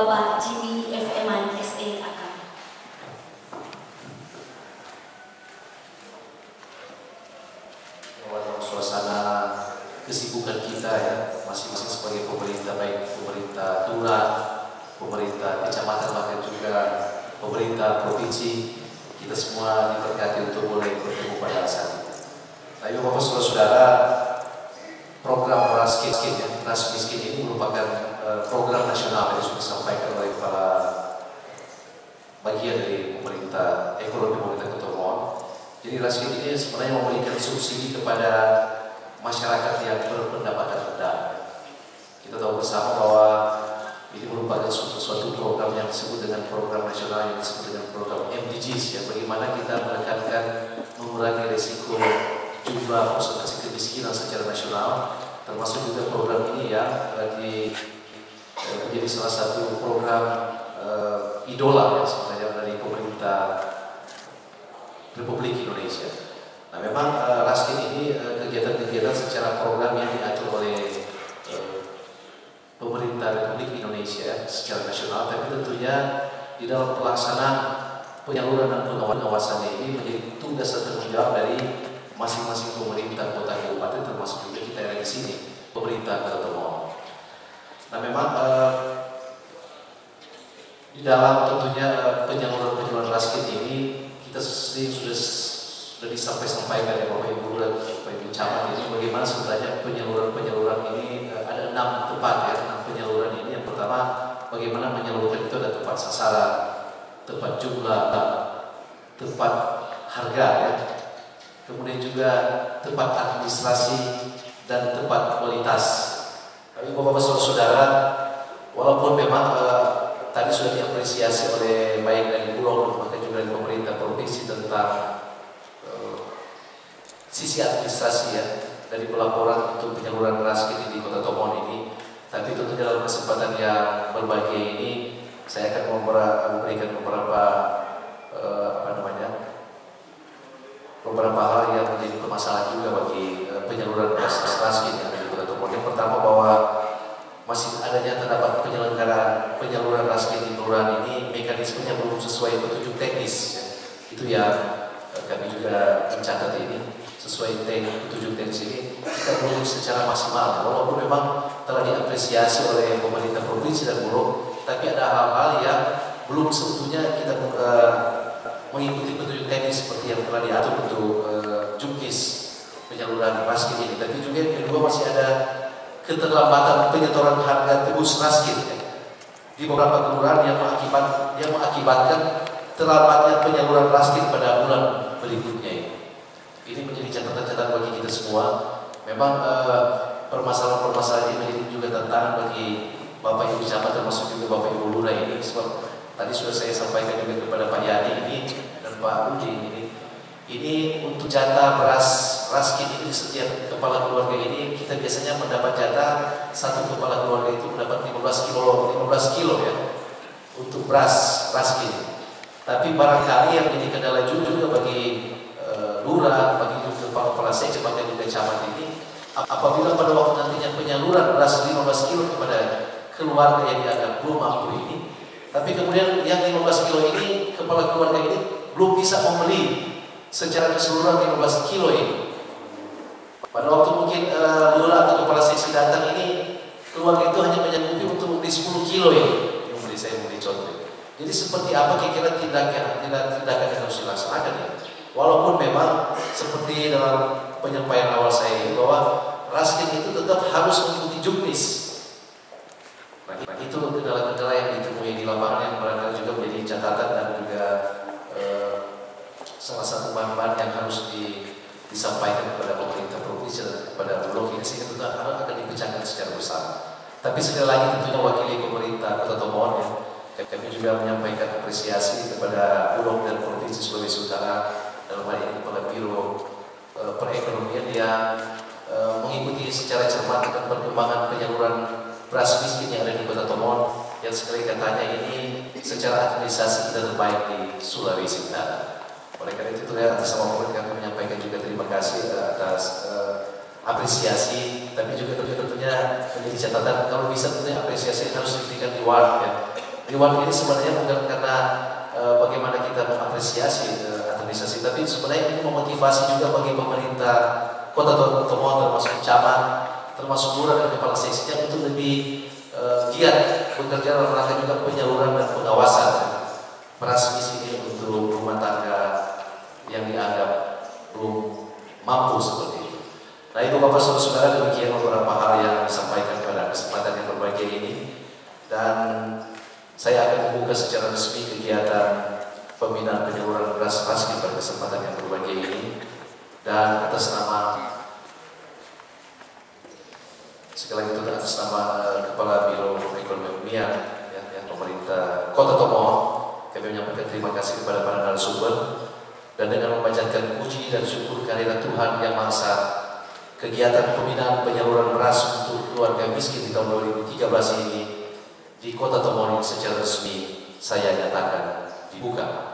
Bapak Jimmy F. Eman SE Akam. Suasana kesibukan kita ya, masing-masing sebagai pemerintah, baik pemerintah lurah, pemerintah kecamatan, bahkan juga pemerintah provinsi, kita semua diberkati untuk boleh bertemu pada saat ini. Tapi Bapak saudara-saudara, program ras miskin ini merupakan program nasional yang sudah disampaikan oleh kepala bagian dari pemerintah ekonomi pemerintah Kota Mon. Jadi ras ini sebenarnya memberikan subsidi kepada masyarakat yang berpendapatan rendah. Kita tahu bersama bahwa ini merupakan suatu program yang disebut dengan program nasional yang disebut dengan program MDGs, ya, bagaimana kita menekankan mengurangi risiko jumlah persentase kemiskinan secara nasional, termasuk juga program ini ya menjadi salah satu program idola ya sebenarnya dari pemerintah Republik Indonesia. Nah, memang Raskin ini kegiatan-kegiatan secara program yang diatur oleh pemerintah Republik Indonesia secara nasional, tapi tentunya di dalam pelaksanaan penyaluran dan pengawasannya ini menjadi tugas dan tanggung jawab dari masing-masing pemerintah kota kabupaten, termasuk juga kita yang di sini, pemerintah Kota Mon. Nah, memang di dalam tentunya penyaluran Raskin ini kita sudah disampaikan ya Bapak Ibu dan Bapak Ibu camat ini bagaimana sebenarnya penyaluran ini ada 6 tempat ya, 6 penyaluran ini. Yang pertama, bagaimana menyalurkan itu ada tempat sasaran, tempat jumlah, tempat harga ya, kemudian juga tempat administrasi dan tempat kualitas. Tapi Bapak saudara, walaupun memang tadi sudah diapresiasi oleh baik dari Bulog maupun juga dari pemerintah provinsi tentang sisi administrasi ya dari pelaporan untuk penyaluran Raskin di Kota Tomon ini, tapi tentunya dalam kesempatan yang berbahagia ini saya akan memberikan beberapa hal yang menjadi permasalahan juga bagi penyaluran Raskin yang ada di Kota Tomon. Yang pertama, bahwa masih adanya terdapat penyelenggaraan penyaluran Raskin di kelurahan ini mekanismenya belum sesuai petunjuk teknis ya. Itu yang kami juga mencatat ini. Sesuai petunjuk teknis ini kita belum secara maksimal, walaupun memang telah diapresiasi oleh pemerintah provinsi dan Bulog, tapi ada hal-hal yang belum seutuhnya kita mengikuti petunjuk teknis seperti yang telah diatur untuk jukis penyaluran Raskin ini. Tapi juga yang kedua, masih ada keterlambatan penyetoran harga tebus Raskin ya, di beberapa kelurahan yang mengakibatkan terlambatnya penyaluran Raskin pada bulan berikutnya ini. Ini menjadi catatan-catatan bagi kita semua. Memang permasalahan-permasalahan ini menjadi juga tantangan bagi Bapak Ibu camat, termasuk juga Bapak Ibu lurah ini. Sebab tadi sudah saya sampaikan juga kepada Pak Yani ini dan Pak Rudi ini untuk jatah beras Raskin ini, setiap kepala keluarga ini kita biasanya mendapat jatah, satu kepala keluarga itu mendapat 15 kilo ya untuk beras Raskin. Tapi barangkali yang menjadi kendala juga bagi lurah, bagi juga kepala sekjen, bahkan juga camat ini, apabila pada waktu nantinya penyaluran beras 15 kilo kepada keluarga yang dianggap belum mampu ini, tapi kemudian yang 15 kilo ini, kepala keluarga ini belum bisa membeli secara keseluruhan 15 kilo ini. Pada waktu mungkin lurah atau kepala seksi datang ini, keluarga itu hanya menyanggupi untuk membeli 10 kilo ini. Saya memberi contoh. Jadi seperti apa kira-kira tindakan yang harus dilaksanakan ya? Walaupun memang seperti dalam penyampaian awal saya ini, bahwa Raskin itu tetap harus mengikuti juknis. Nah, itu kendala-kendala yang ditemui di lapangan yang barangkali juga menjadi catatan dan juga salah satu bahan-bahan yang harus disampaikan kepada pemerintah provinsi dan kepada Bulog ini, sehingga tentu akan dipecahkan secara bersama. Tapi sekali lagi tentunya wakili pemerintah Kota Tomon ya, kami juga menyampaikan apresiasi kepada Bulog dan Provinsi Sulawesi Utara, dalam hal ini Kepala Biro Perekonomian yang mengikuti secara cermat dan perkembangan penyaluran beras miskin yang ada di Kota Tomon, yang sekali katanya ini secara administrasi kita terbaik di Sulawesi Utara. Oleh karena itu, atas nama pemerintah kami menyampaikan juga terima kasih atas apresiasi, tapi juga tentunya menjadi catatan kalau bisa tentunya apresiasi harus diberikan di warga ya. Reward ini sebenarnya bukan karena bagaimana kita mengapresiasi administrasi, tapi sebenarnya ini memotivasi juga bagi pemerintah Kota Tomohon, termasuk camat, termasuk lurah dan kepala seksinya untuk lebih giat bekerja dalam rangka juga penyaluran dan pengawasan beras miskin untuk rumah tangga yang dianggap belum mampu seperti itu. Nah, Ibu Bapak Saudara-saudara, demikian beberapa hal yang disampaikan pada kesempatan yang berbahagia ini, dan saya akan membuka secara resmi kegiatan pembinaan penyaluran beras raskin pada kesempatan yang berbahagia ini. Dan atas nama, sekali lagi itu atas nama Kepala Biro Perekonomian pemerintah Kota Tomohon, kami menyampaikan terima kasih kepada para narasumber, dan dengan memanjatkan puji dan syukur kehadirat Tuhan Yang Maha Esa, kegiatan pembinaan penyaluran beras untuk keluarga miskin di tahun 2013 ini di Kota Tomohon secara resmi saya nyatakan dibuka.